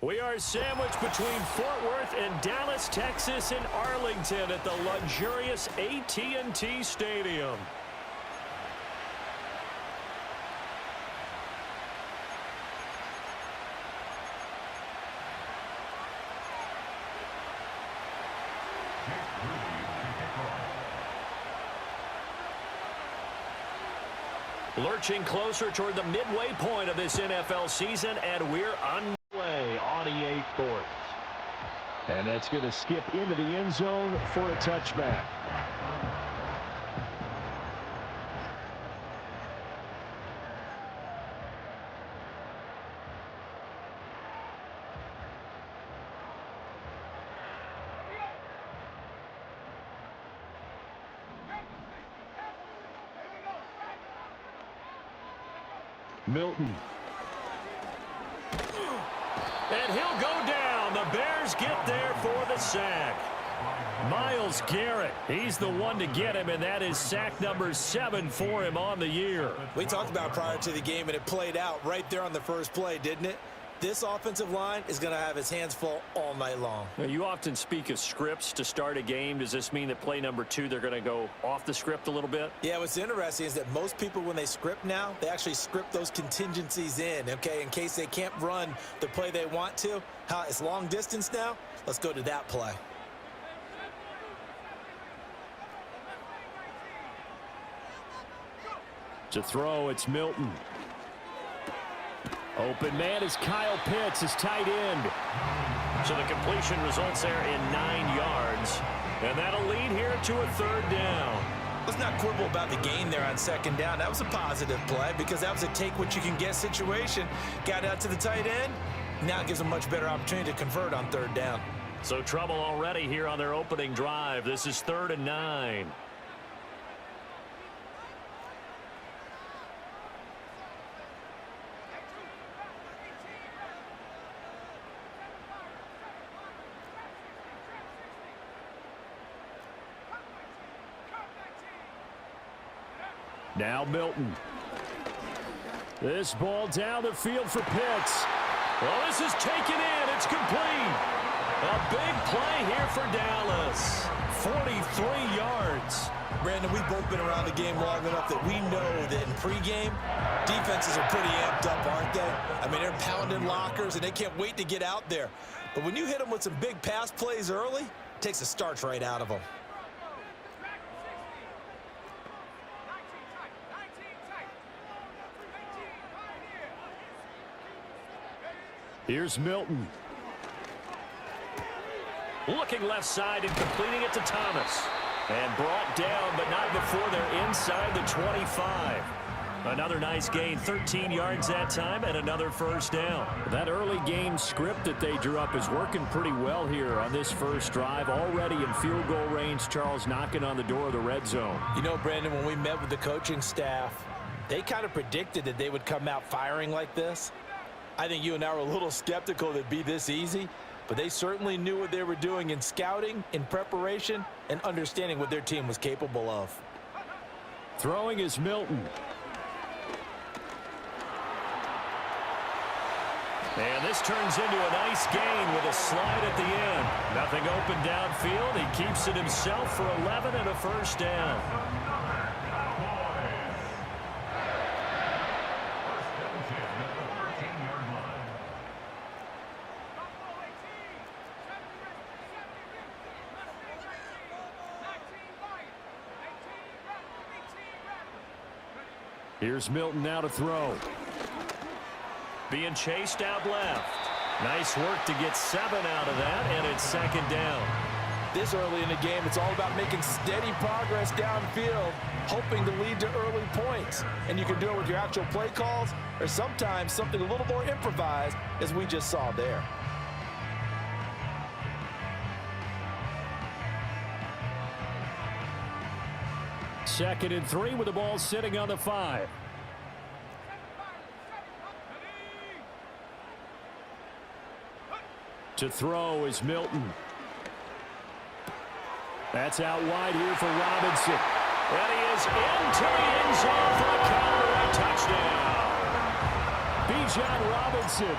We are sandwiched between Fort Worth and Dallas, Texas, and Arlington at the luxurious AT&T Stadium. Lurching closer toward the midway point of this NFL season, and we're underway on EA Sports. And that's going to skip into the end zone for a touchback. Milton. And he'll go down. The Bears get there for the sack. Myles Garrett, he's the one to get him, and that is sack number 7 for him on the year. We talked about prior to the game, and it played out right there on the first play, didn't it? This offensive line is going to have his hands full all night long. Now, you often speak of scripts to start a game. Does this mean that play number 2, they're going to go off the script a little bit? Yeah, what's interesting is that most people, when they script now, they actually script those contingencies in, okay, in case they can't run the play they want to. It's long distance now. Let's go to that play. To throw, it's Milton. Open man is Kyle Pitts, his tight end. So the completion results there in 9 yards. And that'll lead here to a 3rd down. Let's not quibble about the gain there on 2nd down. That was a positive play because that was a take-what-you-can-get situation. Got out to the tight end. Now it gives them a much better opportunity to convert on 3rd down. So trouble already here on their opening drive. This is 3rd and 9. Now Milton. This ball down the field for Pitts. Well, this is taken in. It's complete. A big play here for Dallas. 43 yards. Brandon, we've both been around the game long enough that we know that in pregame, defenses are pretty amped up, aren't they? I mean, they're pounding lockers, and they can't wait to get out there. But when you hit them with some big pass plays early, it takes the starch right out of them. Here's Milton. Looking left side and completing it to Thomas. And brought down, but not before they're inside the 25. Another nice gain, 13 yards that time, and another 1st down. That early game script that they drew up is working pretty well here on this first drive. Already in field goal range, Charles, knocking on the door of the red zone. You know, Brandon, when we met with the coaching staff, they kind of predicted that they would come out firing like this. I think you and I were a little skeptical that it'd be this easy, but they certainly knew what they were doing in scouting, in preparation, and understanding what their team was capable of. Throwing is Milton. And this turns into a nice gain with a slide at the end. Nothing open downfield. He keeps it himself for 11 and a 1st down. Here's Milton now to throw. Being chased out left. Nice work to get 7 out of that, and it's 2nd down. This early in the game, it's all about making steady progress downfield, hoping to lead to early points. And you can do it with your actual play calls, or sometimes something a little more improvised, as we just saw there. Second and 3 with the ball sitting on the 5. To throw is Milton. That's out wide here for Robinson. And he is into the end zone for a Cowboy touchdown. Bijan Robinson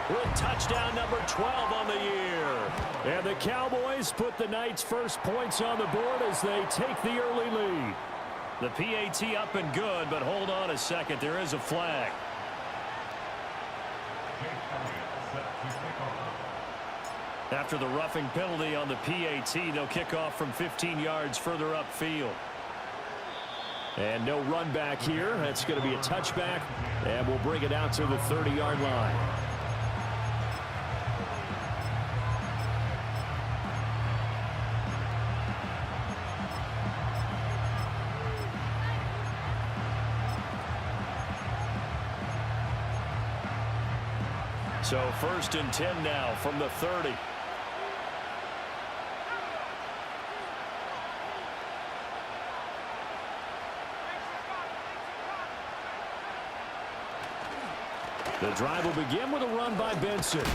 with touchdown number 12 on the year. And the Cowboys put the night's first points on the board as they take the early lead. The PAT up and good, but hold on a second. There is a flag. After the roughing penalty on the PAT, they'll kick off from 15 yards further upfield. And no run back here. That's going to be a touchback, and we'll bring it out to the 30-yard line. So 1st and 10 now from the 30. The drive will begin with a run by Benson.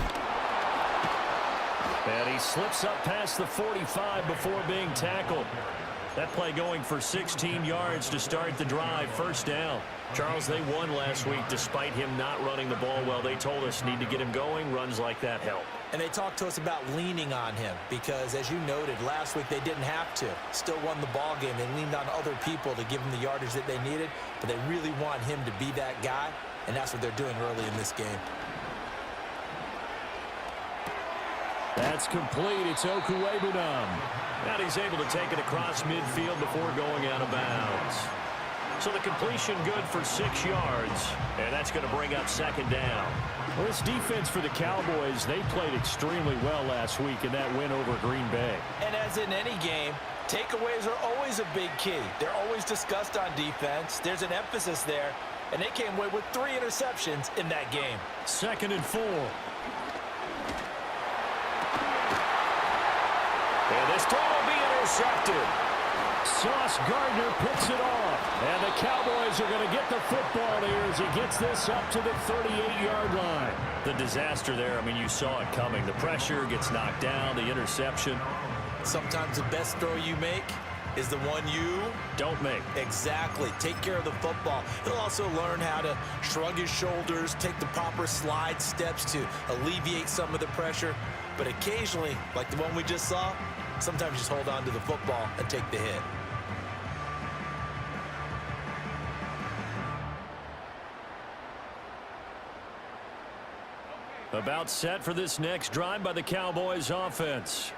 And he slips up past the 45 before being tackled. That play going for 16 yards to start the drive. 1st down. Charles, they won last week despite him not running the ball well. They told us need to get him going. Runs like that help. And they talked to us about leaning on him because, as you noted, last week they didn't have to. Still won the ball game. They leaned on other people to give him the yardage that they needed, but they really want him to be that guy, and that's what they're doing early in this game. That's complete. It's Okuwebunam. And he's able to take it across midfield before going out of bounds. So the completion good for 6 yards, and that's going to bring up 2nd down. Well, this defense for the Cowboys, they played extremely well last week in that win over Green Bay. And as in any game, takeaways are always a big key. They're always discussed on defense. There's an emphasis there, and they came away with 3 interceptions in that game. 2nd and 4. And this throw will be intercepted. Sauce Gardner picks it off. And the Cowboys are going to get the football here as he gets this up to the 38-yard line. The disaster there, I mean, you saw it coming. The pressure gets knocked down, the interception. Sometimes the best throw you make is the one you don't make. Exactly. Take care of the football. He'll also learn how to shrug his shoulders, take the proper slide steps to alleviate some of the pressure. But occasionally, like the one we just saw, sometimes just hold on to the football and take the hit. About set for this next drive by the Cowboys offense.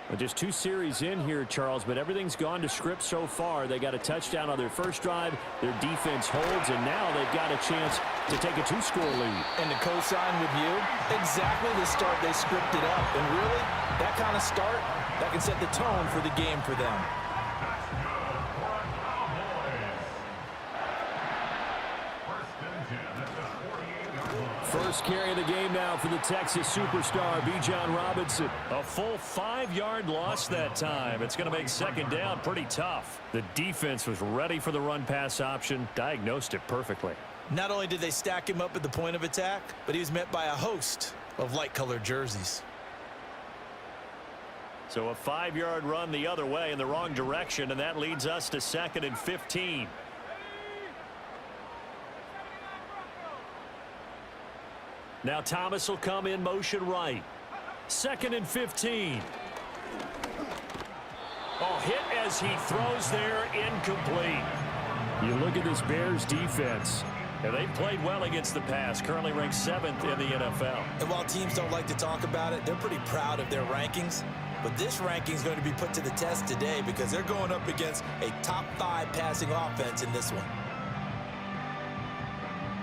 Well, just 2 series in here, Charles, but everything's gone to script so far. They got a touchdown on their first drive. Their defense holds, and now they've got a chance to take a 2-score lead. And to co-sign with you, exactly the start they scripted up. And really, that kind of start, that can set the tone for the game for them. First carry of the game now for the Texas superstar, Bijan Robinson. A full 5-yard loss that time. It's going to make 2nd down pretty tough. The defense was ready for the run-pass option, diagnosed it perfectly. Not only did they stack him up at the point of attack, but he was met by a host of light-colored jerseys. So a 5-yard run the other way in the wrong direction, and that leads us to 2nd and 15. Now Thomas will come in motion right. 2nd and 15. Oh, hit as he throws there, incomplete. You look at this Bears defense. And they played well against the pass, currently ranked 7th in the NFL. And while teams don't like to talk about it, they're pretty proud of their rankings. But this ranking is going to be put to the test today because they're going up against a top 5 passing offense in this one.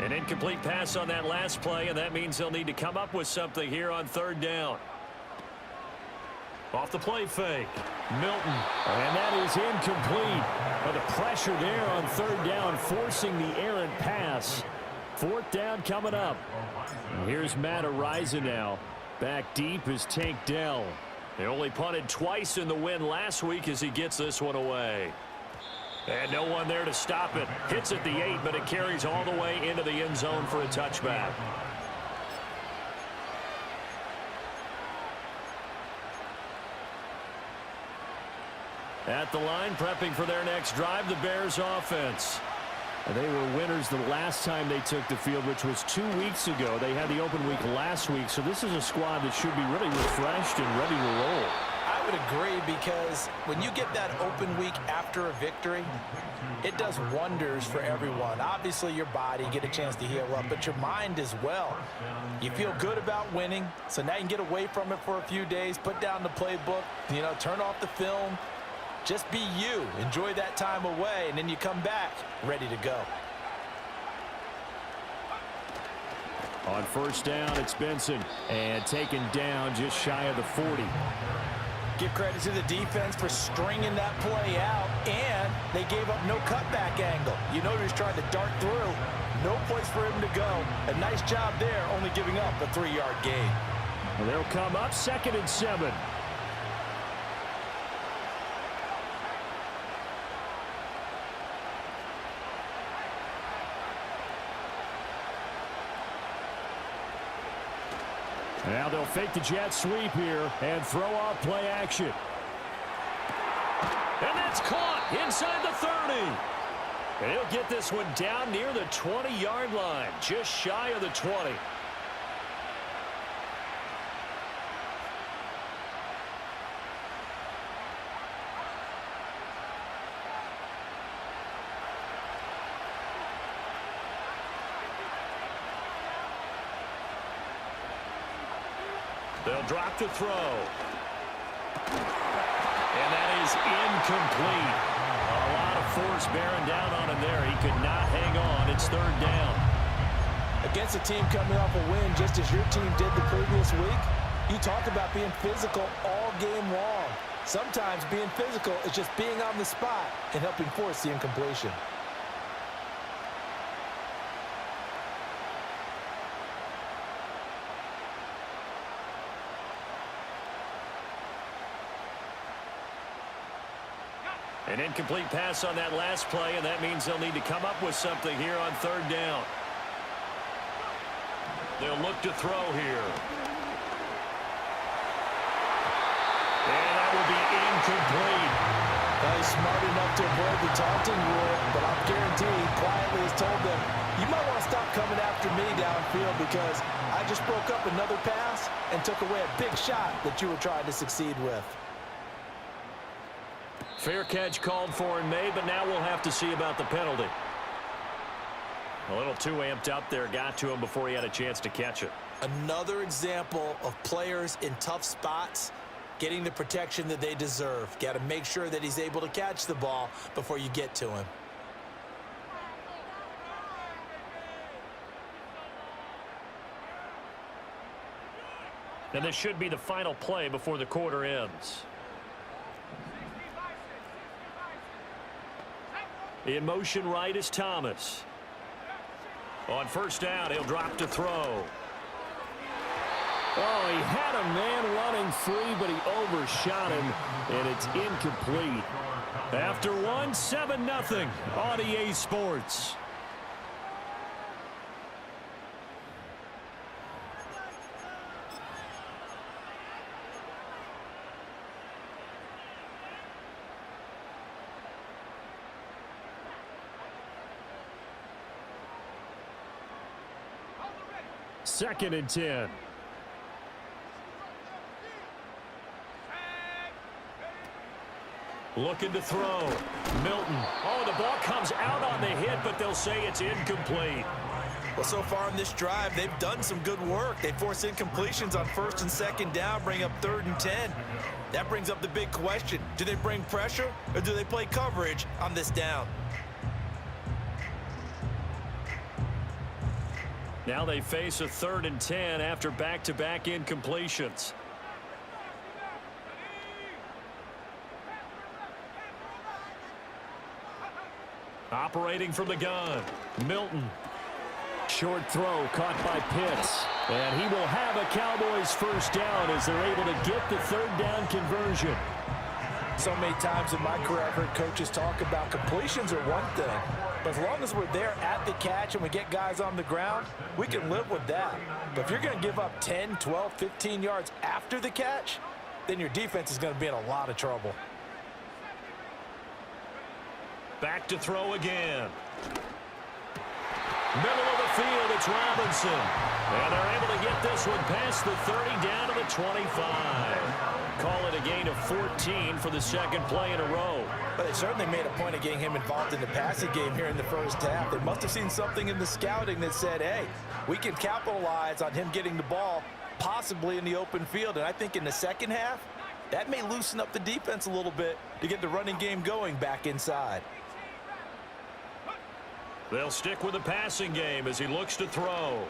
An incomplete pass on that last play, and that means they'll need to come up with something here on 3rd down. Off the play fake. Milton. And that is incomplete. But the pressure there on 3rd down, forcing the errant pass. 4th down coming up. And here's Matt Araiza now. Back deep is Tank Dell. They only punted twice in the win last week as he gets this one away. And no one there to stop it. Hits at the 8, but it carries all the way into the end zone for a touchback. At the line, prepping for their next drive, the Bears offense. They were winners the last time they took the field, which was 2 weeks ago. They had the open week last week, so this is a squad that should be really refreshed and ready to roll. I would agree, because when you get that open week after a victory, it does wonders for everyone. Obviously, your body, get a chance to heal up, but your mind as well. You feel good about winning, so now you can get away from it for a few days, put down the playbook, turn off the film. Just be you. Enjoy that time away, and then you come back ready to go. On first down, it's Benson, and taken down just shy of the 40. Give credit to the defense for stringing that play out, and they gave up no cutback angle. He was trying to dart through. No place for him to go. A nice job there, only giving up a 3-yard gain. Well, they'll come up 2nd and 7. Now they'll fake the jet sweep here and throw off play action. And that's caught inside the 30. And he'll get this one down near the 20-yard line, just shy of the 20. They'll drop to throw. And that is incomplete. A lot of force bearing down on him there. He could not hang on. It's 3rd down. Against a team coming off a win, just as your team did the previous week, you talk about being physical all game long. Sometimes being physical is just being on the spot and helping force the incompletion. An incomplete pass on that last play, and that means they'll need to come up with something here on 3rd down. They'll look to throw here. And that will be incomplete. He's smart enough to avoid the taunting rule, but I'm guaranteed quietly has told them, you might want to stop coming after me downfield because I just broke up another pass and took away a big shot that you were trying to succeed with. Fair catch called for and made, but now we'll have to see about the penalty. A little too amped up there, got to him before he had a chance to catch it. Another example of players in tough spots getting the protection that they deserve. Got to make sure that he's able to catch the ball before you get to him. And this should be the final play before the quarter ends. In motion right is Thomas. On first down, he'll drop to throw. Oh, he had a man running free, but he overshot him, and it's incomplete. After one, 7-0 on EA Sports. Second and 10. Looking to throw. Milton. Oh, the ball comes out on the hit, but they'll say it's incomplete. Well, so far in this drive, they've done some good work. They force incompletions on 1st and 2nd down, bring up 3rd and 10. That brings up the big question. Do they bring pressure, or do they play coverage on this down? Now they face a 3rd and 10 after back-to-back incompletions. Operating from the gun, Milton. Short throw caught by Pitts. And he will have a Cowboys first down as they're able to get the 3rd down conversion. So many times in my career, I've heard coaches talk about completions are one thing. But as long as we're there at the catch and we get guys on the ground, we can live with that. But if you're going to give up 10, 12, 15 yards after the catch, then your defense is going to be in a lot of trouble. Back to throw again. Middle of the field, it's Robinson. And they're able to get this one past the 30 down to the 25. Call it a gain of 14 for the second play in a row. But they certainly made a point of getting him involved in the passing game here in the first half. They must have seen something in the scouting that said, hey, we can capitalize on him getting the ball possibly in the open field. And I think in the second half, that may loosen up the defense a little bit to get the running game going back inside. They'll stick with the passing game as he looks to throw.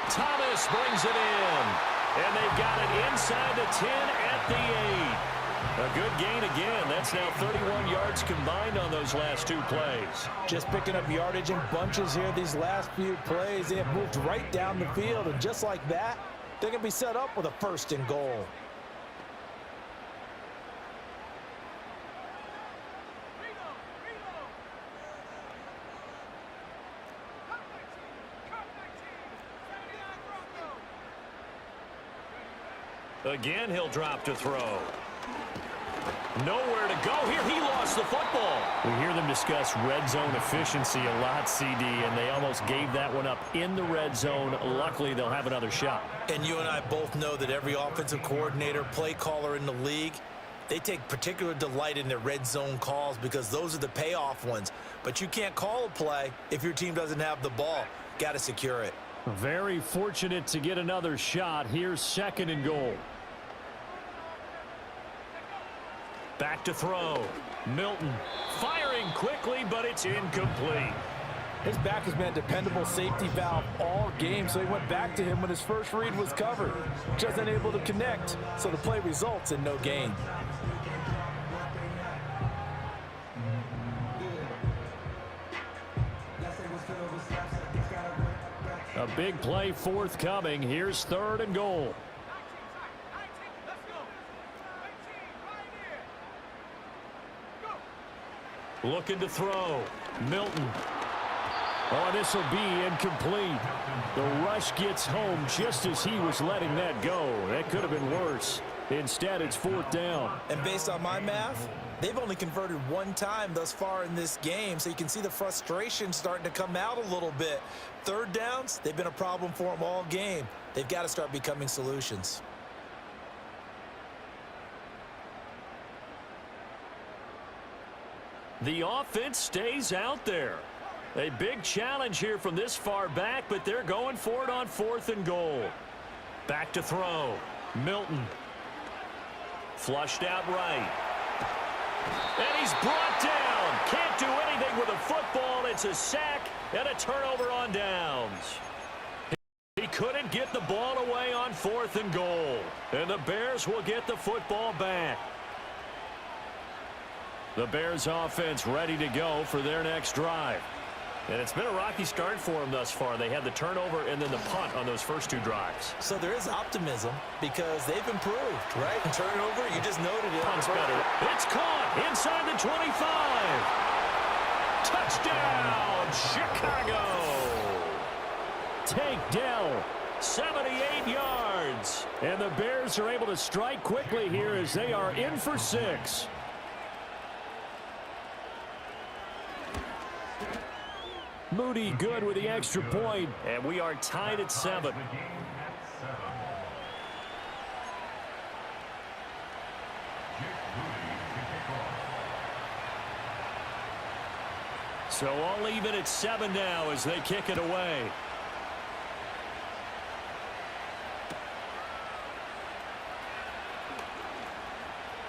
Thomas brings it in. And they've got it inside the 10 at the 8. A good gain again. That's now 31 yards combined on those last two plays. Just picking up yardage in bunches here these last few plays. They have moved right down the field, and just like that, they're going to be set up with a 1st and goal. Again, he'll drop to throw. Nowhere to go here. He lost the football. We hear them discuss red zone efficiency a lot, CD, and they almost gave that one up in the red zone. Luckily, they'll have another shot. And you and I both know that every offensive coordinator, play caller in the league, they take particular delight in their red zone calls because those are the payoff ones. But you can't call a play if your team doesn't have the ball. Got to secure it. Very fortunate to get another shot. Here's 2nd and goal. Back to throw. Milton firing quickly, but it's incomplete. His back has been a dependable safety valve all game, so he went back to him when his first read was covered. Just unable to connect, so the play results in no gain. A big play forthcoming. Here's 3rd and goal. Looking to throw. Milton. Oh, this will be incomplete. The rush gets home just as he was letting that go. That could have been worse. Instead, it's 4th down. And based on my math, they've only converted one time thus far in this game, so you can see the frustration starting to come out a little bit. 3rd downs, they've been a problem for them all game. They've got to start becoming solutions. The offense stays out there. A big challenge here from this far back, but they're going for it on 4th and goal. Back to throw. Milton. Flushed out right. And he's brought down. Can't do anything with a football. It's a sack and a turnover on downs. He couldn't get the ball away on 4th and goal. And the Bears will get the football back. The Bears offense ready to go for their next drive. And it's been a rocky start for them thus far. They had the turnover and then the punt on those first 2 drives. So there is optimism because they've improved, right? And turnover, you just noted it. Punt's better. It's caught inside the 25. Touchdown, Chicago. Take down. 78 yards. And the Bears are able to strike quickly here as they are in for 6. Moody good with the extra point. And we are tied at 7. So all even at 7 now as they kick it away.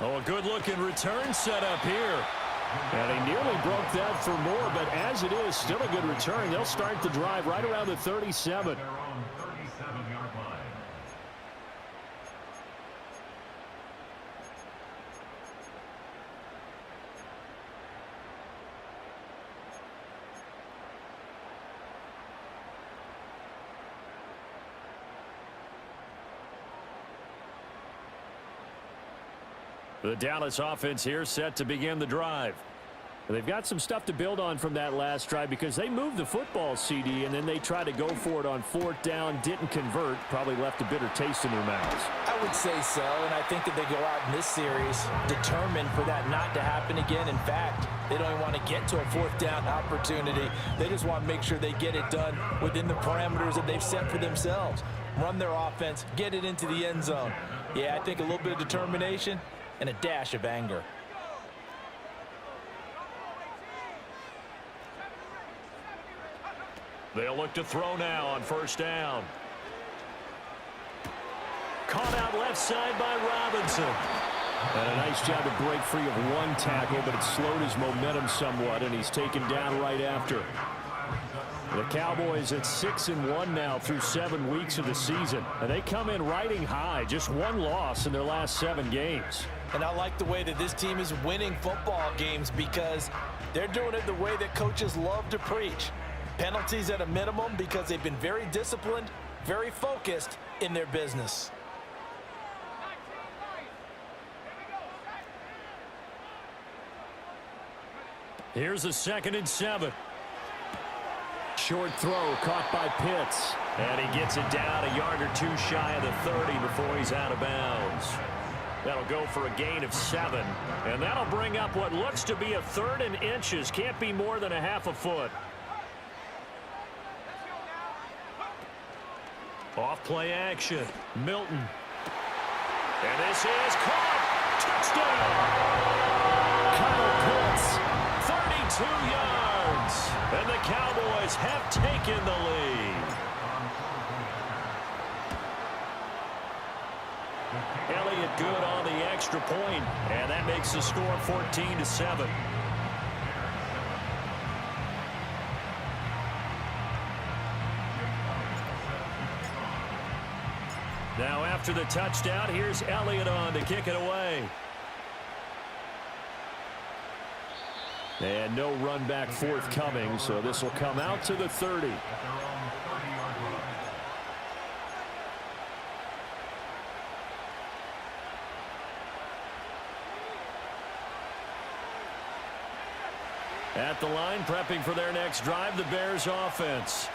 Oh, a good-looking return set up here. And he nearly broke that for more, but as it is, still a good return. They'll start the drive right around the 37. The Dallas offense here set to begin the drive. They've got some stuff to build on from that last drive because they moved the football, CD, and then they tried to go for it on fourth down, didn't convert, probably left a bitter taste in their mouths. I would say so, and I think that they go out in this series determined for that not to happen again. In fact, they don't even want to get to a fourth down opportunity. They just want to make sure they get it done within the parameters that they've set for themselves. Run their offense, get it into the end zone. Yeah, I think a little bit of determination and a dash of anger. They'll look to throw now on first down. Caught out left side by Robinson. And a nice job to break free of one tackle, but it slowed his momentum somewhat, and he's taken down right after. The Cowboys at 6-1 now through 7 weeks of the season. And they come in riding high, just one loss in their last 7 games. And I like the way that this team is winning football games because they're doing it the way that coaches love to preach. Penalties at a minimum because they've been very disciplined, very focused in their business. Here's a 2nd and 7. Short throw caught by Pitts. And he gets it down a yard or 2 shy of the 30 before he's out of bounds. That'll go for a gain of 7. And that'll bring up what looks to be a 3rd and inches. Can't be more than a half a foot. Off play action. Milton. And this is caught. Touchdown. Kyle Pitts. 32 yards. And the Cowboys have taken the lead. Elliott good on the extra point, and that makes the score 14-7. Now after the touchdown, here's Elliott on to kick it away. And no run back forthcoming, so this will come out to the 30. At the line, prepping for their next drive, the Bears offense.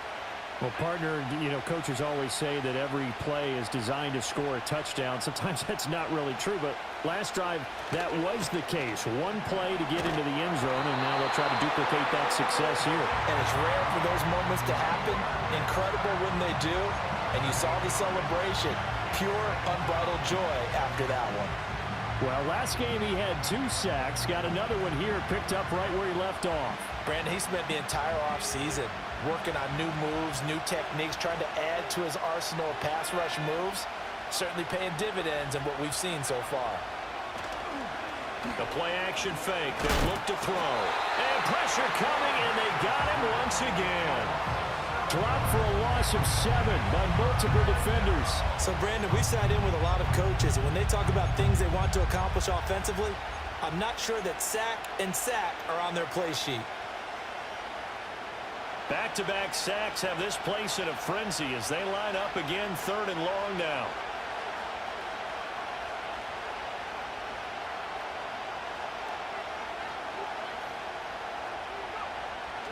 Well, partner, you know, coaches always say that every play is designed to score a touchdown. Sometimes that's not really true, but last drive, that was the case. One play to get into the end zone, and now they'll try to duplicate that success here. And it's rare for those moments to happen. Incredible when they do. And you saw the celebration. Pure, unbridled joy after that one. Well, last game he had 2 sacks. Got another one here, picked up right where he left off. Brandon, he spent the entire offseason working on new moves, new techniques, trying to add to his arsenal of pass rush moves. Certainly paying dividends in what we've seen so far. The play-action fake. They look to throw. And pressure coming, and they got him once again. Dropped for a loss of 7 by multiple defenders. So, Brandon, we sat in with a lot of coaches, and when they talk about things they want to accomplish offensively, I'm not sure that sack and sack are on their play sheet. Back-to-back sacks have this place in a frenzy as they line up again, 3rd and long now.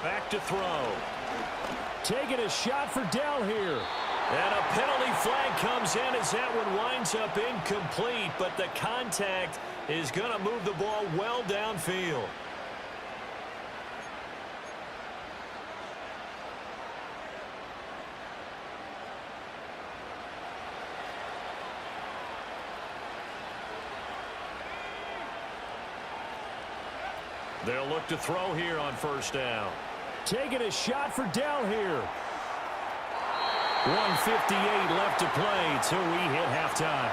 Back to throw. Taking a shot for Dell here. And a penalty flag comes in as that one winds up incomplete, but the contact is going to move the ball well downfield. They'll look to throw here on first down. Taking a shot for Dell here. 1:58 left to play till we hit halftime.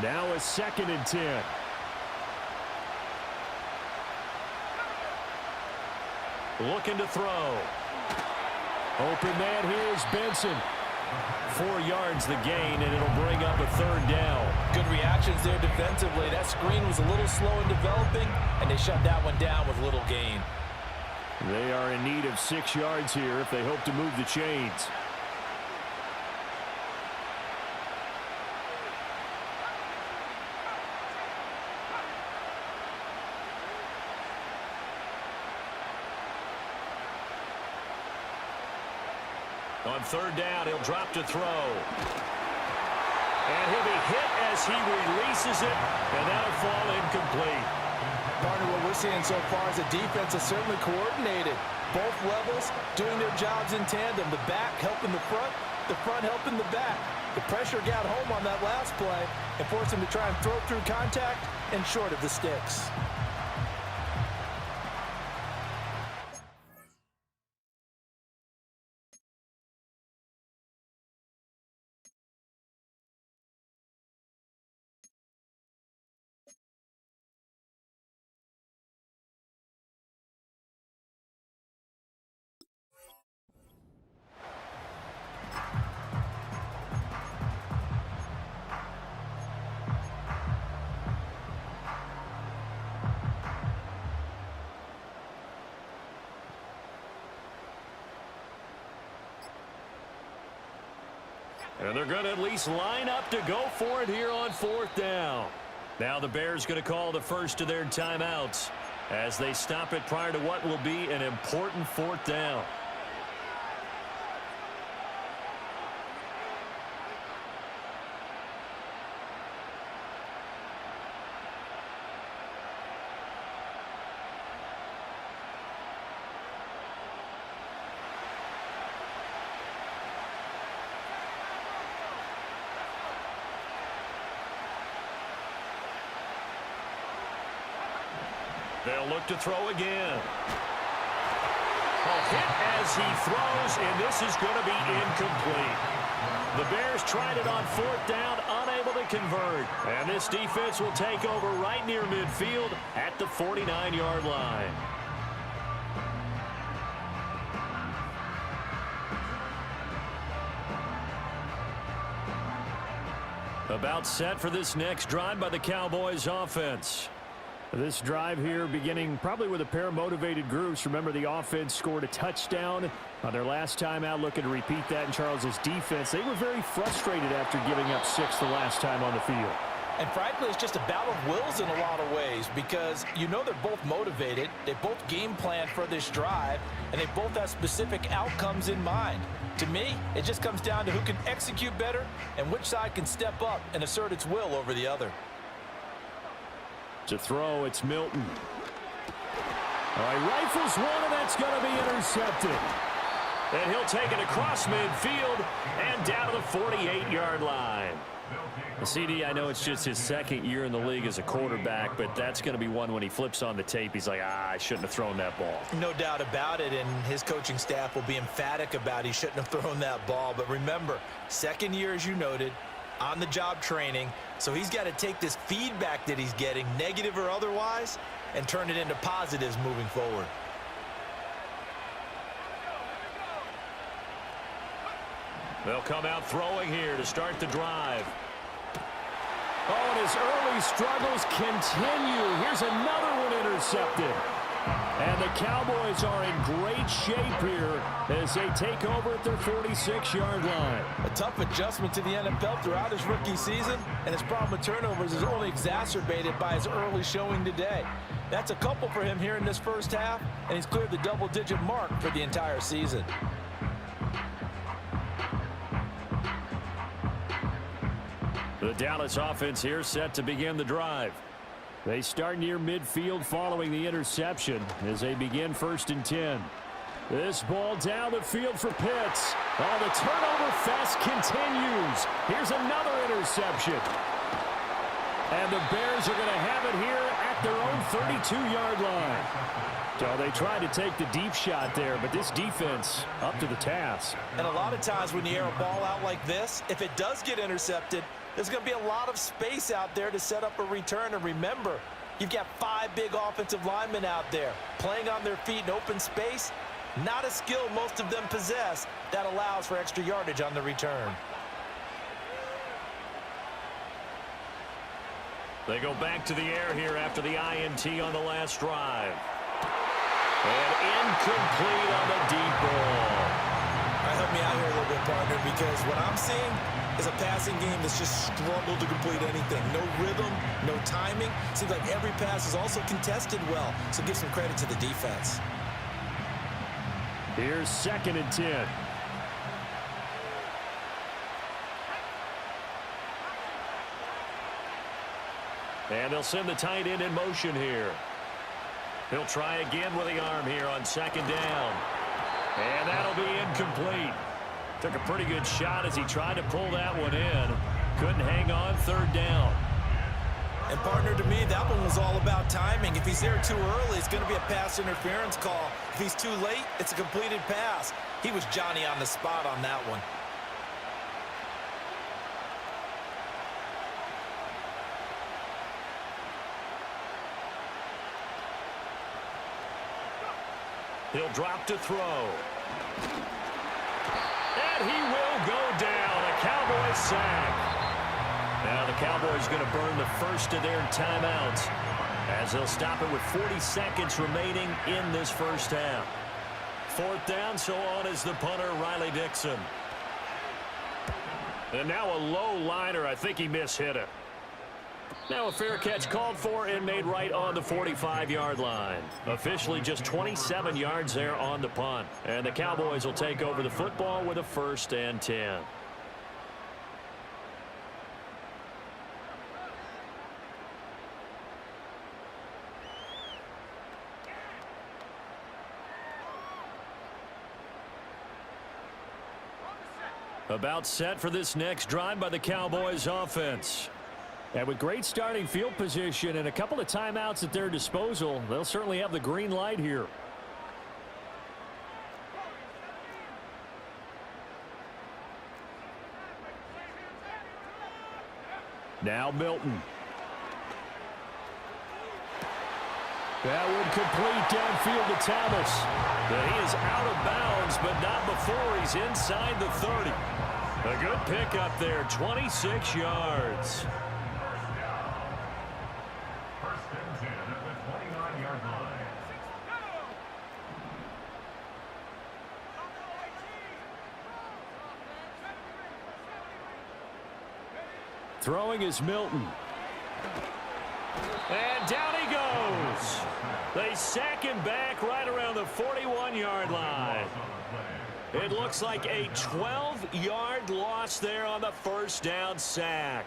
Now a 2nd and 10. Looking to throw. Open man here is Benson. 4 yards the gain, and it'll bring up a 3rd down. Good reactions there defensively. That screen was a little slow in developing, and they shut that one down with little gain. They are in need of 6 yards here if they hope to move the chains. On 3rd down, he'll drop to throw. And he'll be hit as he releases it, and that'll fall incomplete. Partner, what we're seeing so far is the defense is certainly coordinated. Both levels doing their jobs in tandem. The back helping the front helping the back. The pressure got home on that last play and forced him to try and throw through contact and short of the sticks. And they're going to at least line up to go for it here on 4th down. Now the Bears going to call the first of their timeouts as they stop it prior to what will be an important 4th down. They'll look to throw again. A hit as he throws, and this is going to be incomplete. The Bears tried it on 4th down, unable to convert. And this defense will take over right near midfield at the 49-yard line. About set for this next drive by the Cowboys offense. This drive here beginning probably with a pair of motivated groups. Remember, the offense scored a touchdown on their last time out, looking to repeat that in Charles's defense. They were very frustrated after giving up 6 the last time on the field. And frankly, it's just a battle of wills in a lot of ways because you know they're both motivated. They both game plan for this drive, and they both have specific outcomes in mind. To me, it just comes down to who can execute better and which side can step up and assert its will over the other. To throw, it's Milton. All right, rifles one, and that's going to be intercepted. And he'll take it across midfield and down to the 48-yard line. CD, I know it's just his 2nd year in the league as a quarterback, but that's going to be one when he flips on the tape, he's like, I shouldn't have thrown that ball. No doubt about it, and his coaching staff will be emphatic about he shouldn't have thrown that ball. But remember, 2nd year, as you noted, on-the-job training, so he's got to take this feedback that he's getting, negative or otherwise, and turn it into positives moving forward. They'll come out throwing here to start the drive. Oh, and his early struggles continue. Here's another one intercepted. And the Cowboys are in great shape here as they take over at their 46-yard line. A tough adjustment to the NFL throughout his rookie season, and his problem with turnovers is only exacerbated by his early showing today. That's a couple for him here in this first half, and he's cleared the double-digit mark for the entire season. The Dallas offense here set to begin the drive. They start near midfield following the interception as they begin 1st and 10. This ball down the field for Pitts. Oh, the turnover fest continues. Here's another interception. And the Bears are going to have it here at their own 32-yard line. So they tried to take the deep shot there, but this defense up to the task. And a lot of times when you air a ball out like this, if it does get intercepted, there's going to be a lot of space out there to set up a return. And remember, you've got 5 big offensive linemen out there playing on their feet in open space. Not a skill most of them possess that allows for extra yardage on the return. They go back to the air here after the INT on the last drive. And incomplete on the deep ball. All right, help me out here a little bit, partner, because what I'm seeing is a passing game that's just struggled to complete anything. No rhythm, no timing. Seems like every pass is also contested well, so give some credit to the defense. Here's 2nd and 10. And they'll send the tight end in motion here. He'll try again with the arm here on 2nd down. And that'll be incomplete. Took a pretty good shot as he tried to pull that one in. Couldn't hang on 3rd down. And partner, to me, that one was all about timing. If he's there too early, it's going to be a pass interference call. If he's too late, it's a completed pass. He was Johnny on the spot on that one. He'll drop to throw. And he will go down. A Cowboys sack. Now the Cowboys going to burn the first of their timeouts as they'll stop it with 40 seconds remaining in this first half. 4th down, so on is the punter, Riley Dixon. And now a low liner. I think he mishit it. Now a fair catch called for and made right on the 45-yard line. Officially just 27 yards there on the punt. And the Cowboys will take over the football with a 1st and 10. About set for this next drive by the Cowboys offense. And with great starting field position and a couple of timeouts at their disposal, they'll certainly have the green light here. Now Milton. That would complete downfield to Thomas. But he is out of bounds, but not before he's inside the 30. A good pickup there, 26 yards. Throwing is Milton. And down he goes. They sack him back right around the 41-yard line. It looks like a 12-yard loss there on the 1st down sack.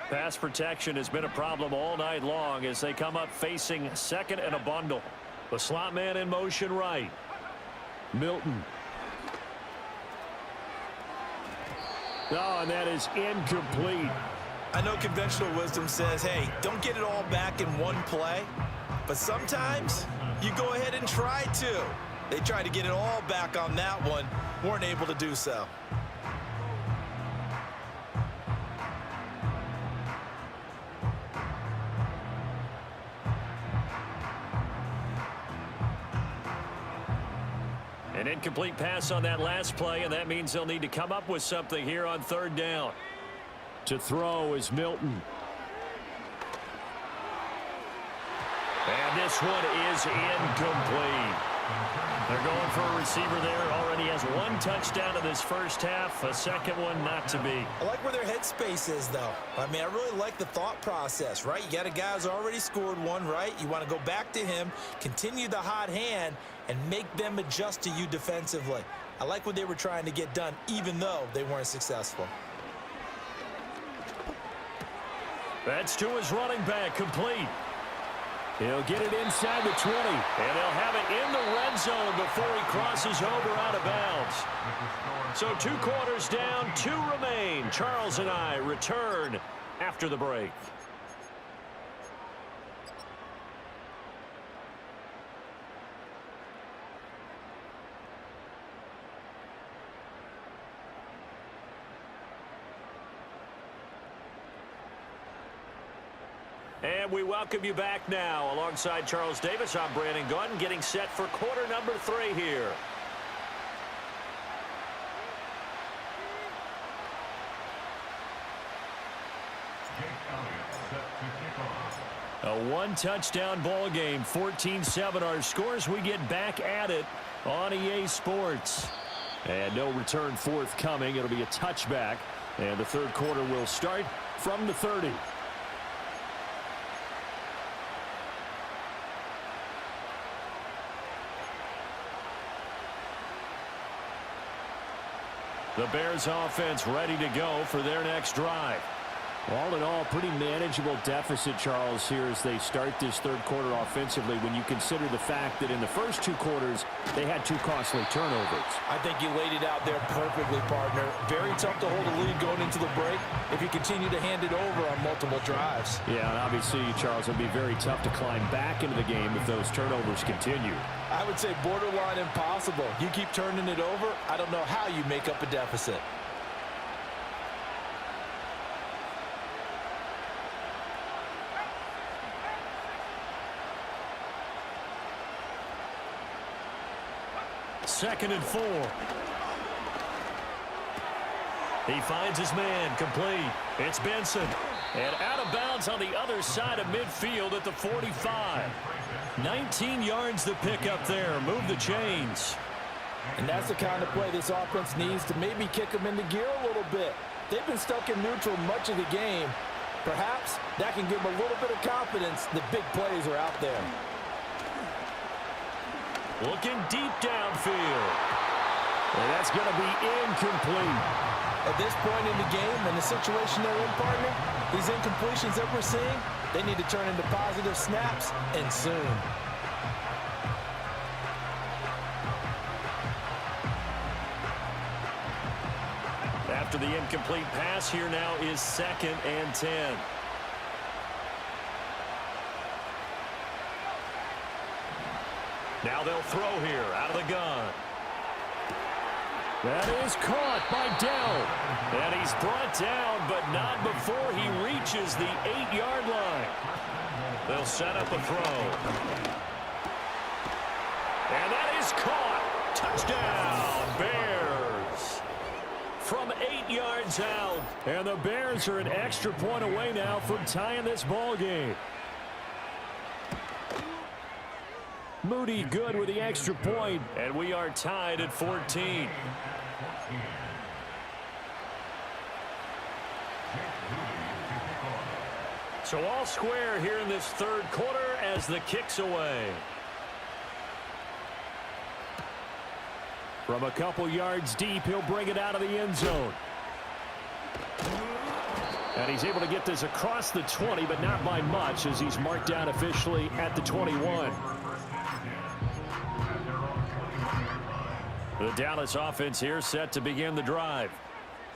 Pass protection has been a problem all night long as they come up facing 2nd and a bundle. The slot man in motion right. Milton. Oh, and that is incomplete. I know conventional wisdom says, hey, don't get it all back in one play. But sometimes you go ahead and try to. They tried to get it all back on that one. Weren't able to do so. An incomplete pass on that last play, and that means they'll need to come up with something here on 3rd down. To throw is Milton. And this one is incomplete. They're going for a receiver there. Already has 1 touchdown in this first half. A second one not to be. I like where their headspace is, though. I mean, I really like the thought process, right? You got a guy who's already scored one, right? You want to go back to him, continue the hot hand, and make them adjust to you defensively. I like what they were trying to get done, even though they weren't successful. That's to his running back, complete. He'll get it inside the 20. And they'll have it in the red zone before he crosses over out of bounds. So 2 quarters down, 2 remain. Charles and I return after the break. And we welcome you back now. Alongside Charles Davis, I'm Brandon Gaudin, getting set for quarter number 3 here. A one-touchdown ball game, 14-7 our scores. We get back at it on EA Sports. And no return forthcoming. It'll be a touchback. And the third quarter will start from the 30. The Bears offense ready to go for their next drive. All in all, pretty manageable deficit, Charles, here as they start this third quarter offensively when you consider the fact that in the first 2 quarters, they had 2 costly turnovers. I think you laid it out there perfectly, partner. Very tough to hold a lead going into the break if you continue to hand it over on multiple drives. Yeah, and obviously, Charles, it'll be very tough to climb back into the game if those turnovers continue. I would say borderline impossible. You keep turning it over, I don't know how you make up a deficit. Second and 4. He finds his man, complete. It's Benson. And out of bounds on the other side of midfield at the 45. 19 yards to pick up there. Move the chains. And that's the kind of play this offense needs to maybe kick them into gear a little bit. They've been stuck in neutral much of the game. Perhaps that can give them a little bit of confidence the big plays are out there. Looking deep downfield. And that's going to be incomplete. At this point in the game, in the situation they're in, partner, these incompletions that we're seeing, they need to turn into positive snaps, and soon. After the incomplete pass, here now is 2nd and 10. Now they'll throw here out of the gun. That is caught by Dell. And he's brought down, but not before he reaches the 8-yard line. They'll set up a throw. And that is caught. Touchdown, Bears. From 8 yards out. And the Bears are an extra point away now from tying this ball game. Moody good with the extra point. And we are tied at 14. So all square here in this third quarter as the kick's away. From a couple yards deep, he'll bring it out of the end zone. And he's able to get this across the 20, but not by much as he's marked down officially at the 21. The Dallas offense here set to begin the drive.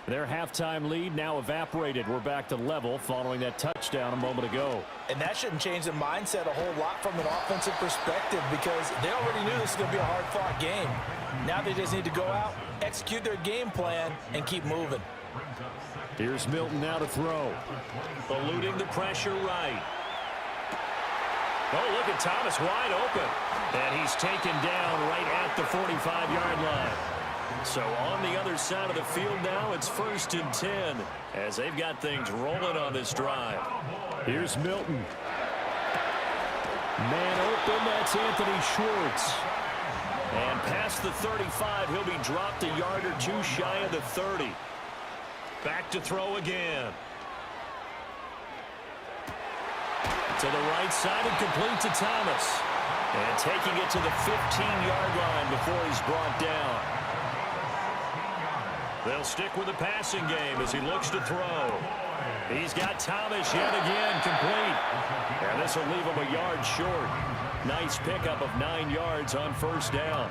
Their halftime lead now evaporated. We're back to level following that touchdown a moment ago. And that shouldn't change the mindset a whole lot from an offensive perspective because they already knew this was going to be a hard-fought game. Now they just need to go out, execute their game plan, and keep moving. Here's Milton now to throw. Eluding the pressure right. Oh, look at Thomas wide open. And he's taken down right at the 45-yard line. So on the other side of the field now, it's 1st and 10 as they've got things rolling on this drive. Here's Milton. Man open, that's Anthony Schwartz. And past the 35, he'll be dropped a yard or 2 shy of the 30. Back to throw again. To the right side and complete to Thomas. And taking it to the 15-yard line before he's brought down. They'll stick with the passing game as he looks to throw. He's got Thomas yet again complete. And this will leave him a yard short. Nice pickup of 9 yards on 1st down.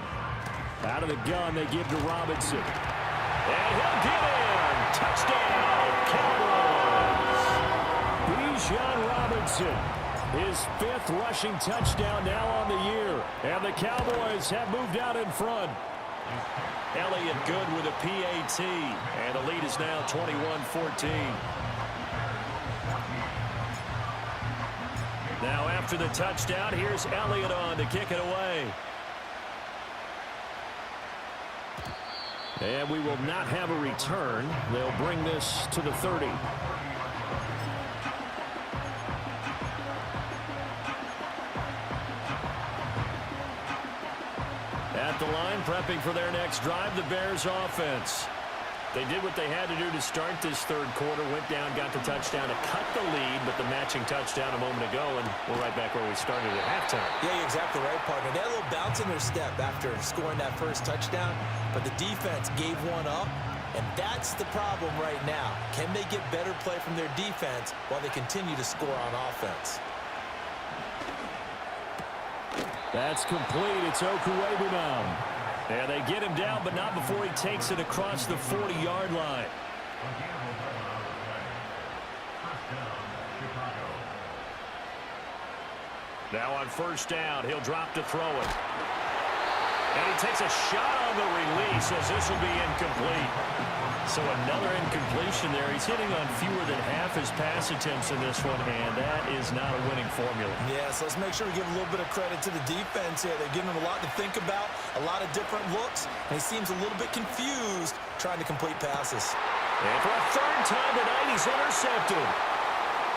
Out of the gun, they give to Robinson. And he'll get in. Touchdown, Cowboys. Bijan Robinson. His 5th rushing touchdown now on the year. And the Cowboys have moved out in front. Elliott good with a PAT. And the lead is now 21-14. after the touchdown. Here's Elliott on to kick it away. And we will not have a return. They'll bring this to the 30. At the line, prepping for their next drive, the Bears offense. They did what they had to do to start this third quarter, went down, got the touchdown to cut the lead, but the matching touchdown a moment ago, and we're right back where we started at halftime. Yeah, you're exactly right, partner. They had a little bounce in their step after scoring that first touchdown, but the defense gave one up, and that's the problem right now. Can they get better play from their defense while they continue to score on offense? That's complete. It's Okuebu now. And they get him down, but not before he takes it across the 40-yard line. Now on first down, he'll drop to throw it. And he takes a shot on the release as this will be incomplete. So another incompletion there. He's hitting on fewer than half his pass attempts in this one, and that is not a winning formula. Yeah, so let's make sure we give a little bit of credit to the defense here. They're giving him a lot to think about, a lot of different looks, and he seems a little bit confused trying to complete passes. And for a third time tonight, he's intercepted.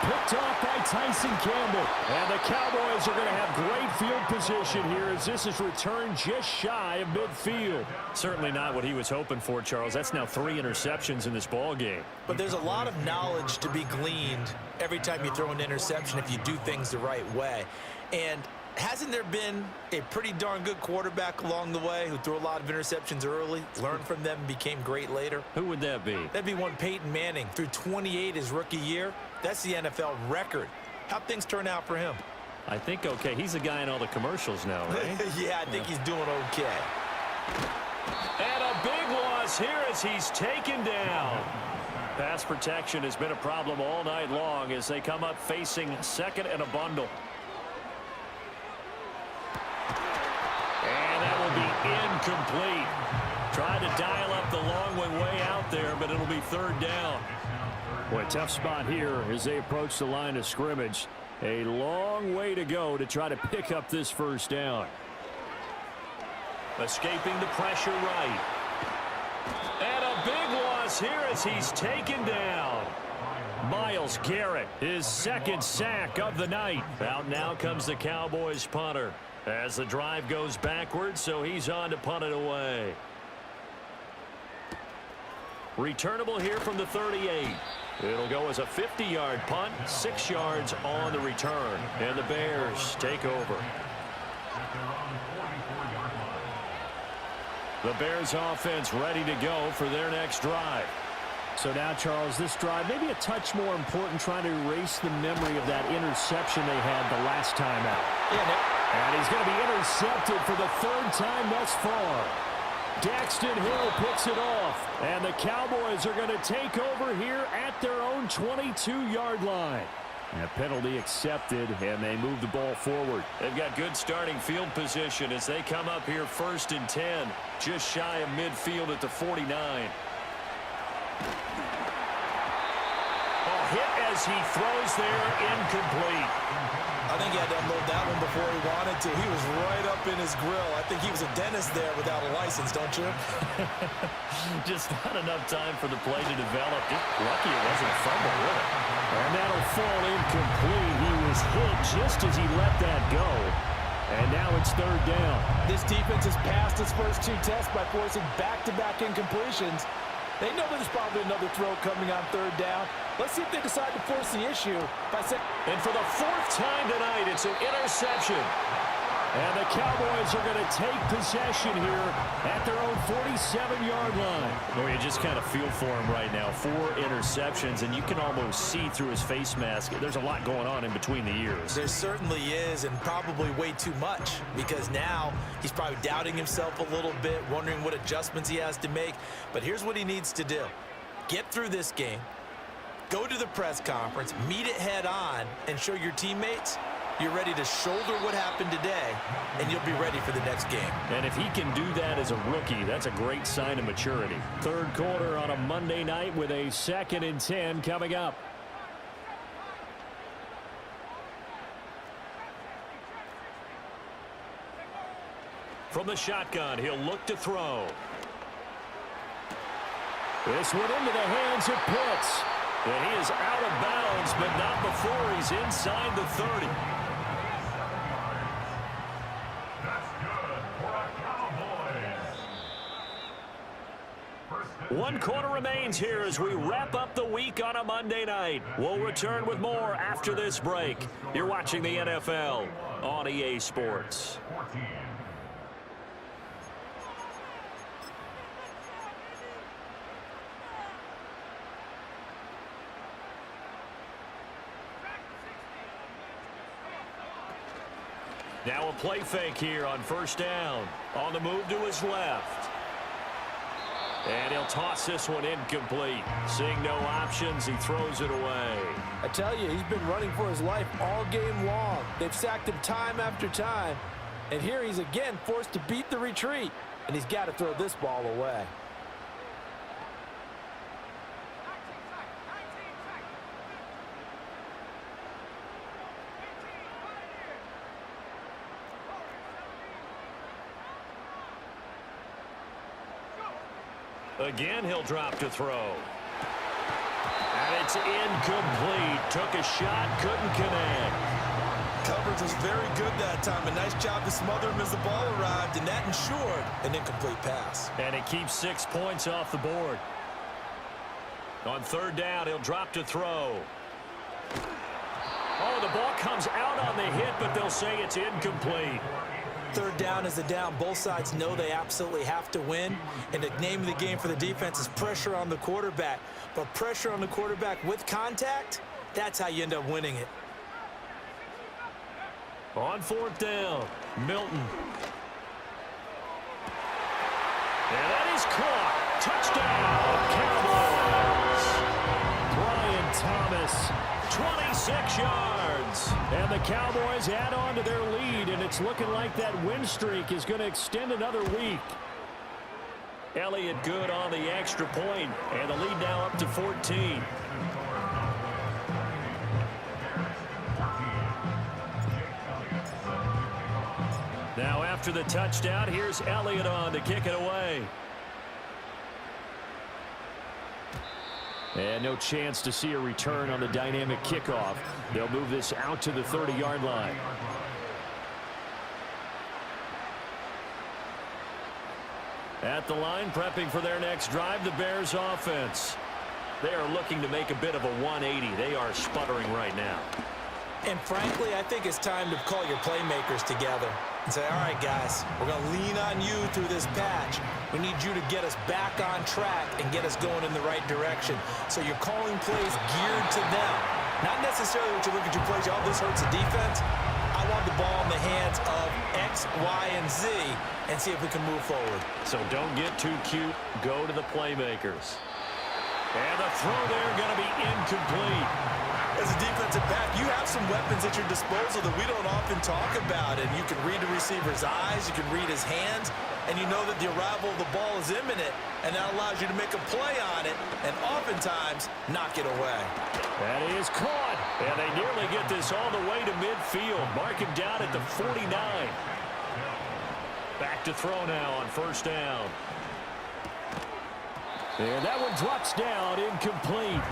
Picked off by Tyson Campbell. And the Cowboys are going to have great field position here as this is returned just shy of midfield. Certainly not what he was hoping for, Charles. That's now 3 interceptions in this ball game. But there's a lot of knowledge to be gleaned every time you throw an interception if you do things the right way. And hasn't there been a pretty darn good quarterback along the way who threw a lot of interceptions early, learned from them, and became great later? Who would that be? That'd be one Peyton Manning. Threw 28 his rookie year. That's the NFL record. How'd things turn out for him? I think okay. He's the guy in all the commercials now, right? Yeah, I think he's doing okay. And a big loss here as he's taken down. Pass protection has been a problem all night long as they come up facing second and a bundle. And that will be incomplete. Tried to dial up the long way out there, but it'll be third down. Boy, tough spot here as they approach the line of scrimmage. A long way to go to try to pick up this first down. Escaping the pressure right. And a big loss here as he's taken down. Myles Garrett, his second sack of the night. Out now comes the Cowboys punter as the drive goes backwards, so he's on to punt it away. Returnable here from the 38. It'll go as a 50-yard punt, 6 yards on the return. And the Bears take over. The Bears offense ready to go for their next drive. So now, Charles, this drive maybe a touch more important, trying to erase the memory of that interception they had the last time out. Yeah, and he's going to be intercepted for the third time thus far. Daxton Hill picks it off, and the Cowboys are going to take over here at their own 22-yard line. And a penalty accepted, and they move the ball forward. They've got good starting field position as they come up here first and 10, just shy of midfield at the 49. A hit as he throws there, incomplete. I think he had to unload that one before he wanted to. He was right up in his grill. I think he was a dentist there without a license, don't you? Just not enough time for the play to develop. Lucky it wasn't a fumble, really. And that'll fall incomplete. He was hit just as he let that go. And now it's third down. This defense has passed its first 2 tests by forcing back-to-back incompletions. They know there's probably another throw coming on third down. Let's see if they decide to force the issue by saying. And for the 4th time tonight, it's an interception. And the Cowboys are going to take possession here at their own 47-yard line. Well, you just kind of feel for him right now. 4 interceptions, and you can almost see through his face mask. There's a lot going on in between the ears. There certainly is, and probably way too much, because now he's probably doubting himself a little bit, wondering what adjustments he has to make. But here's what he needs to do. Get through this game, go to the press conference, meet it head on, and show your teammates you're ready to shoulder what happened today, and you'll be ready for the next game. And if he can do that as a rookie, that's a great sign of maturity. Third quarter on a Monday night with a 2nd and 10 coming up. From the shotgun, he'll look to throw. This one into the hands of Pitts. And he is out of bounds, but not before he's inside the 30. One quarter remains here as we wrap up the week on a Monday night. We'll return with more after this break. You're watching the NFL on EA Sports. Now a play fake here on first down. On the move to his left. And he'll toss this one incomplete. Seeing no options, he throws it away. I tell you, he's been running for his life all game long. They've sacked him time after time. And here he's again forced to beat the retreat. And he's got to throw this ball away. Again, he'll drop to throw. And it's incomplete. Took a shot, couldn't connect. Coverage was very good that time. A nice job to smother him as the ball arrived, and that ensured an incomplete pass. And it keeps 6 points off the board. On third down, he'll drop to throw. Oh, the ball comes out on the hit, but they'll say it's incomplete. Third down is a down. Both sides know they absolutely have to win. And the name of the game for the defense is pressure on the quarterback. But pressure on the quarterback with contact, that's how you end up winning it. On fourth down, Milton. And that is caught. Touchdown, Cowboys. Brian Thomas, 26 yards. And the Cowboys add on to their lead, and it's looking like that win streak is going to extend another week. Elliott good on the extra point, and the lead now up to 14. Now after the touchdown, here's Elliott on to kick it away. And no chance to see a return on the dynamic kickoff. They'll move this out to the 30-yard line. At the line, prepping for their next drive, the Bears offense. They are looking to make a bit of a 180. They are sputtering right now. And frankly, I think it's time to call your playmakers together and say, all right, guys, we're going to lean on you through this patch. We need you to get us back on track and get us going in the right direction. So you're calling plays geared to them. Not necessarily what you look at your plays, oh, this hurts the defense. I want the ball in the hands of X, Y, and Z and see if we can move forward. So don't get too cute. Go to the playmakers. And the throw there going to be incomplete. As a defensive back, you have some weapons at your disposal that we don't often talk about. And you can read the receiver's eyes, you can read his hands, and you know that the arrival of the ball is imminent, and that allows you to make a play on it and oftentimes knock it away. That is caught. And they nearly get this all the way to midfield. Mark him down at the 49. Back to throw now on first down. And that one drops down, incomplete.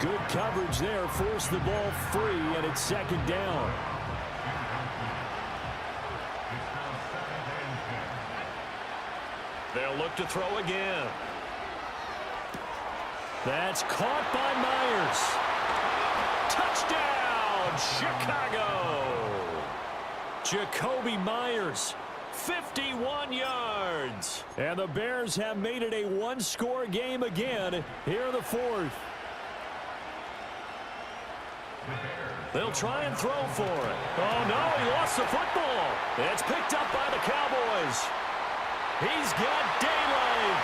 Good coverage there, forced the ball free, and it's second down. They'll look to throw again. That's caught by Myers. Touchdown, Chicago. Jacoby Myers. 51 yards. And the Bears have made it a one-score game again here in the fourth. They'll try and throw for it. Oh, no, he lost the football. It's picked up by the Cowboys. He's got daylight.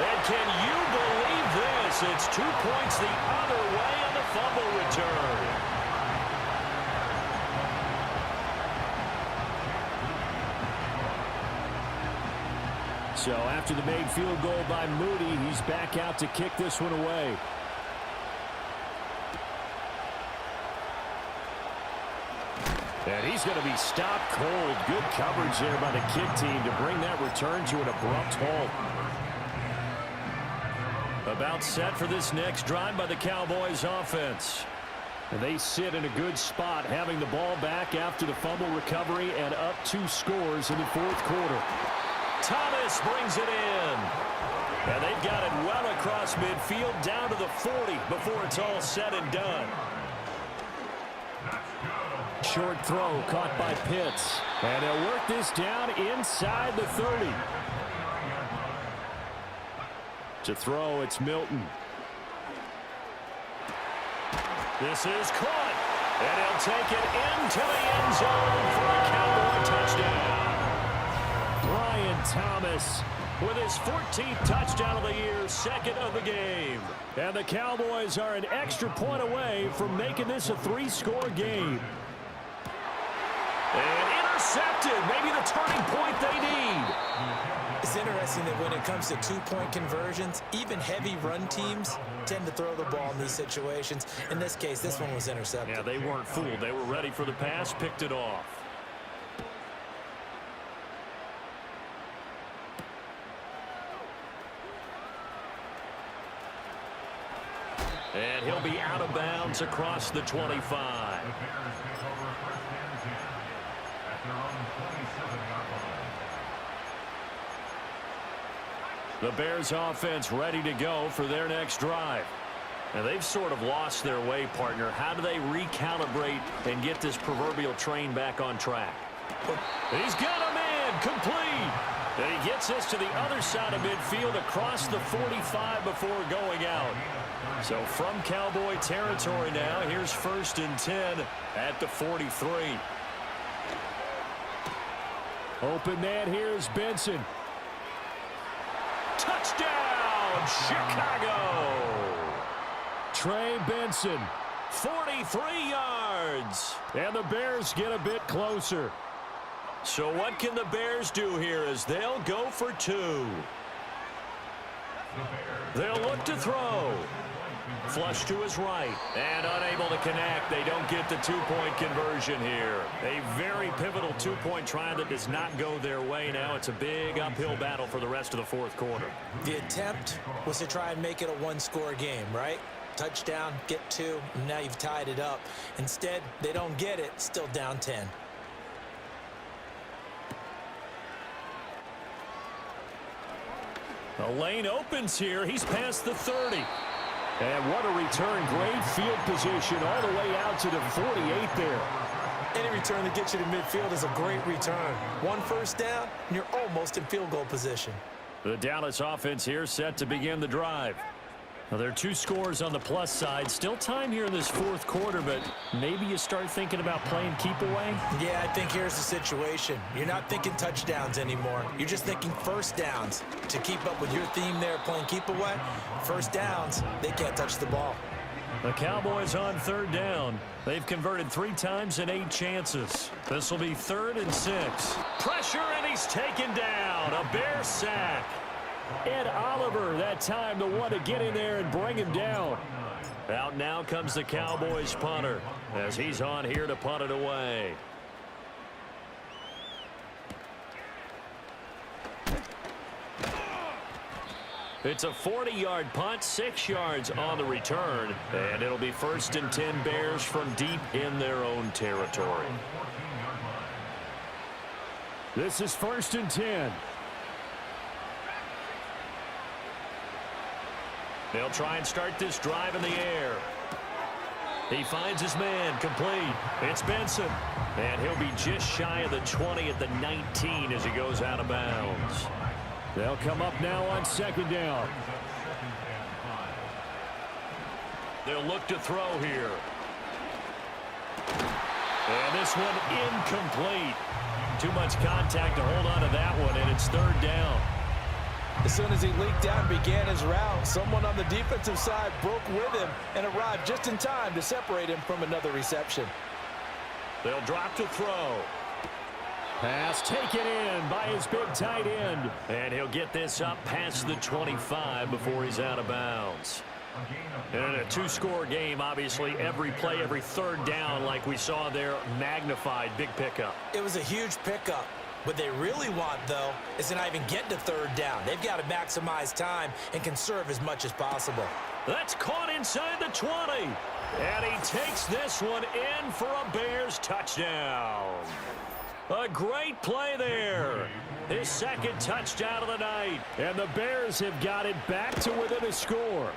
And can you believe this? It's 2 points the other way on the fumble return. So after the made field goal by Moody, he's back out to kick this one away. And he's going to be stopped cold. Good coverage there by the kick team to bring that return to an abrupt halt. About set for this next drive by the Cowboys offense. And they sit in a good spot, having the ball back after the fumble recovery and up 2 scores in the fourth quarter. Thomas brings it in. And they've got it well across midfield down to the 40 before it's all said and done. Short throw caught by Pitts. And they'll work this down inside the 30. To throw, it's Milton. This is caught. And he'll take it into the end zone for a Cowboy touchdown. Brian Thomas With his 14th touchdown of the year, second of the game. And the Cowboys are an extra point away from making this a 3-score game. And intercepted. Maybe the turning point they need. It's interesting that when it comes to 2-point conversions, even heavy run teams tend to throw the ball in these situations. In this case, this one was intercepted. Yeah, they weren't fooled. They were ready for the pass, picked it off. And he'll be out of bounds across the 25. The Bears offense ready to go for their next drive. And they've sort of lost their way, partner. How do they recalibrate and get this proverbial train back on track? He's got him in, complete. And he gets this to the other side of midfield across the 45 before going out. So from Cowboy territory now, here's 1st and 10 at the 43. Open man, here's Benson. Touchdown, Chicago! Trey Benson. 43 yards. And the Bears get a bit closer. So what can the Bears do here as they'll go for 2? They'll look to throw. Flush to his right. And unable to connect. They don't get the 2-point conversion here. A very pivotal 2-point try that does not go their way. Now it's a big uphill battle for the rest of the fourth quarter. The attempt was to try and make it a 1-score game, right? Touchdown, get 2, and now you've tied it up. Instead, they don't get it, still down 10. The lane opens here. He's past the 30. And what a return. Great field position all the way out to the 48 there. Any return that gets you to midfield is a great return. 1 first down, and you're almost in field goal position. The Dallas offense here set to begin the drive. Now, there are 2 scores on the plus side. Still time here in this fourth quarter, but maybe you start thinking about playing keep away? Yeah, I think here's the situation. You're not thinking touchdowns anymore. You're just thinking first downs. To keep up with your theme there, playing keep away, first downs, they can't touch the ball. The Cowboys on 3rd down. They've converted 3 times in 8 chances. This will be 3rd and 6. Pressure, and he's taken down. A Bear sack. Ed Oliver, that time the one to get in there and bring him down. Out now comes the Cowboys punter as he's on here to punt it away. It's a 40-yard punt, 6 yards on the return, and it'll be 1st and 10 Bears from deep in their own territory. This is 1st and 10. They'll try and start this drive in the air. He finds his man, complete. It's Benson. And he'll be just shy of the 20 at the 19 as he goes out of bounds. They'll come up now on 2nd down. They'll look to throw here. And this one incomplete. Too much contact to hold on to that one, and it's 3rd down. As soon as he leaked out and began his route, someone on the defensive side broke with him and arrived just in time to separate him from another reception. They'll drop to throw. Pass taken in by his big tight end. And he'll get this up past the 25 before he's out of bounds. And in a two-score game, obviously, every play, every third down, like we saw there, magnified, big pickup. It was a huge pickup. What they really want, though, is to not even get to third down. They've got to maximize time and conserve as much as possible. That's caught inside the 20. And he takes this one in for a Bears touchdown. A great play there. His second touchdown of the night. And the Bears have got it back to within a score.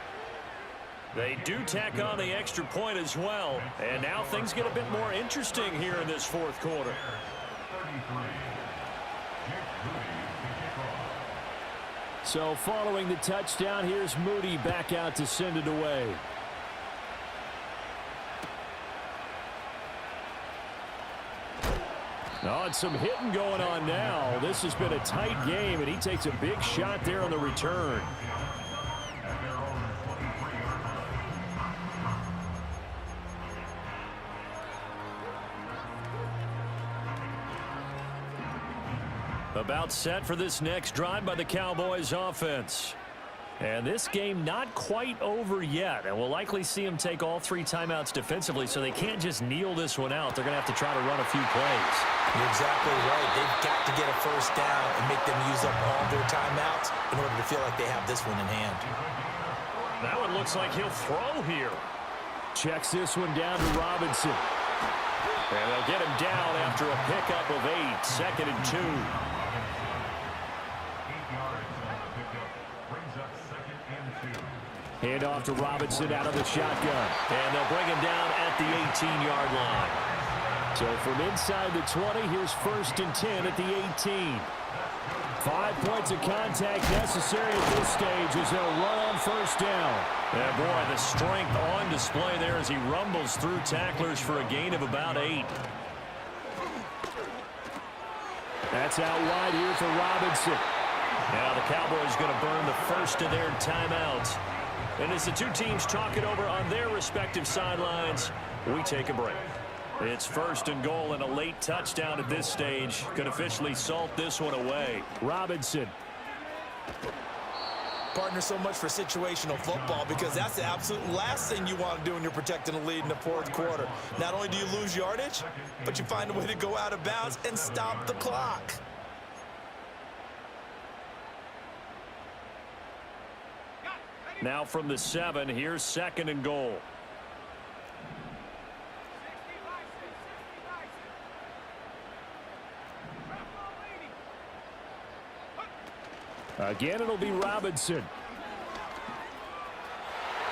They do tack on the extra point as well. And now things get a bit more interesting here in this fourth quarter. So following the touchdown, here's Moody back out to send it away. Oh, and some hitting going on now. This has been a tight game, and he takes a big shot there on the return. About set for this next drive by the Cowboys offense. And this game not quite over yet. And we'll likely see them take all three timeouts defensively, so they can't just kneel this one out. They're going to have to try to run a few plays. You're exactly right. They've got to get a first down and make them use up all their timeouts in order to feel like they have this one in hand. That one looks like he'll throw here. Checks this one down to Robinson. And they'll get him down after a pickup of 8, 2nd and 2. Hand off to Robinson out of the shotgun. And they'll bring him down at the 18-yard line. So from inside the 20, here's 1st and 10 at the 18. 5 points of contact necessary at this stage as they'll run on first down. And boy, the strength on display there as he rumbles through tacklers for a gain of about 8. That's out wide here for Robinson. Now the Cowboys going to burn the first of their timeouts. And as the two teams talk it over on their respective sidelines, we take a break. It's 1st and goal, and a late touchdown at this stage could officially salt this one away. Robinson. Partner, so much for situational football, because that's the absolute last thing you want to do when you're protecting a lead in the fourth quarter. Not only do you lose yardage, but you find a way to go out of bounds and stop the clock. Now from the 7, here's 2nd and goal. Again, it'll be Robinson.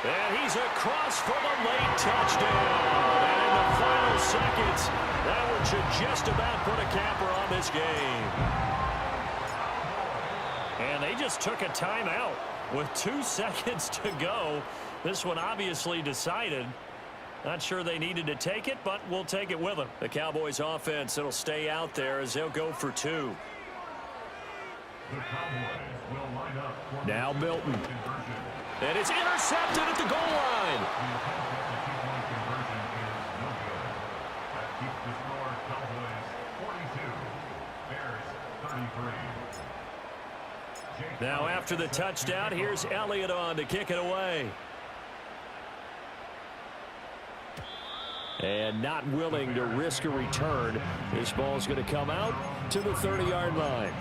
And he's across for the late touchdown. And in the final seconds, that one should just about put a capper on this game. And they just took a timeout with 2 seconds to go. This one obviously decided. Not sure they needed to take it, but we'll take it with them. The Cowboys offense, it'll stay out there as they'll go for 2. Now Milton. And it's intercepted at the goal line. Now after the touchdown, here's Elliott on to kick it away. And not willing to risk a return. This ball's going to come out to the 30-yard line.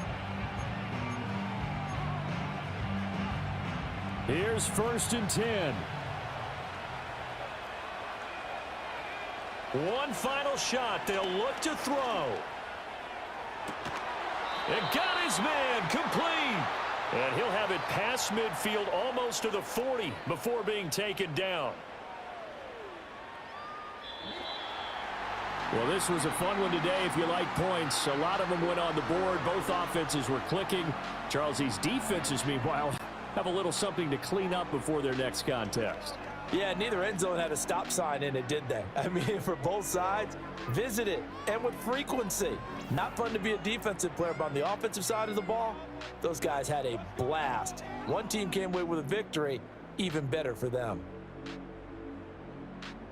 Here's 1st and 10. One final shot. They'll look to throw. And got his man complete. And he'll have it past midfield almost to the 40 before being taken down. Well, this was a fun one today if you like points. A lot of them went on the board. Both offenses were clicking. Charles, these defenses, meanwhile, have a little something to clean up before their next contest. Yeah, neither end zone had a stop sign in it, did they? I mean, for both sides, visit it, and with frequency. Not fun to be a defensive player, but on the offensive side of the ball, those guys had a blast. One team came away with a victory, even better for them.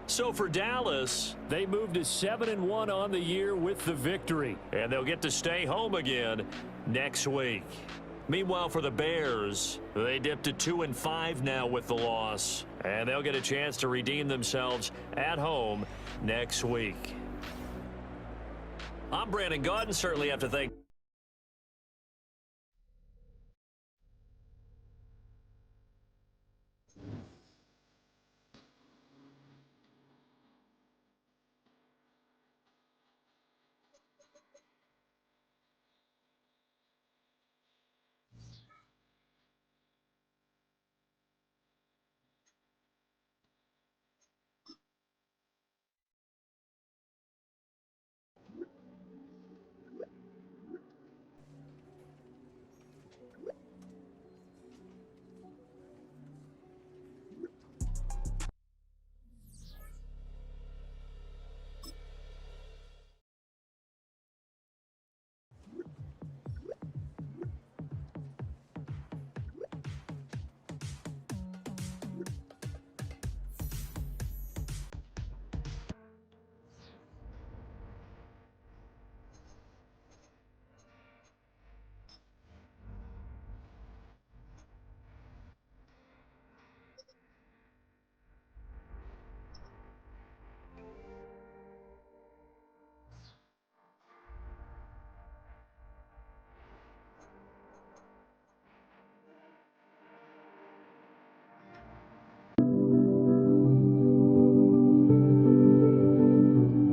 So for Dallas, They moved to 7-1 on the year with the victory. and they'll get to stay home again next week. Meanwhile, for the Bears, they dipped to 2-5 now with the loss. And they'll get a chance to redeem themselves at home next week. I'm Brandon Gaudin. Certainly have to thank